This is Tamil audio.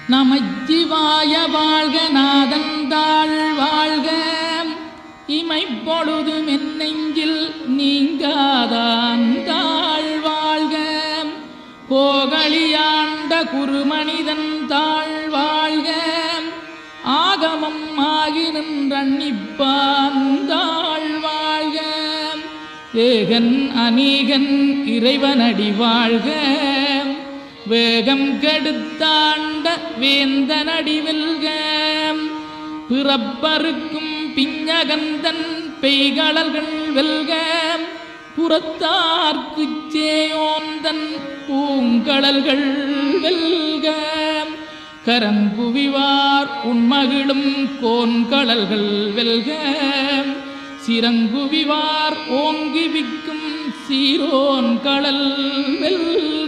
நமச்சிவாய வாழ்க நாதந்தாள் வாழ்க இமைப்பொழுதும் என் நெஞ்சில் நீங்காதான் தாழ் வாழ்க கோகலியாண்ட குருமனிதன் தாழ் வாழ்க ஆகமம் ஆகி நின்றன்னிப்பான் தாழ் வாழ்க ஏகன் அநீகன் இறைவனடி வாழ்க வேகம் கெடுத்தாண்ட வேந்தனடி வெல்க பிறப்பருக்கும் பிஞகந்தன் பெய்களர்கள் வெல்க புறத்தார்க்குச் சேயோந்தன் பூங்கடல்கள் வெல்க கரங்குவிவார் உண்மகிழும் கோன்கடல்கள் வெல்க சிறங்குவிவார் ஓங்கி விக்கும் சீரோன் கடல் வெல்க.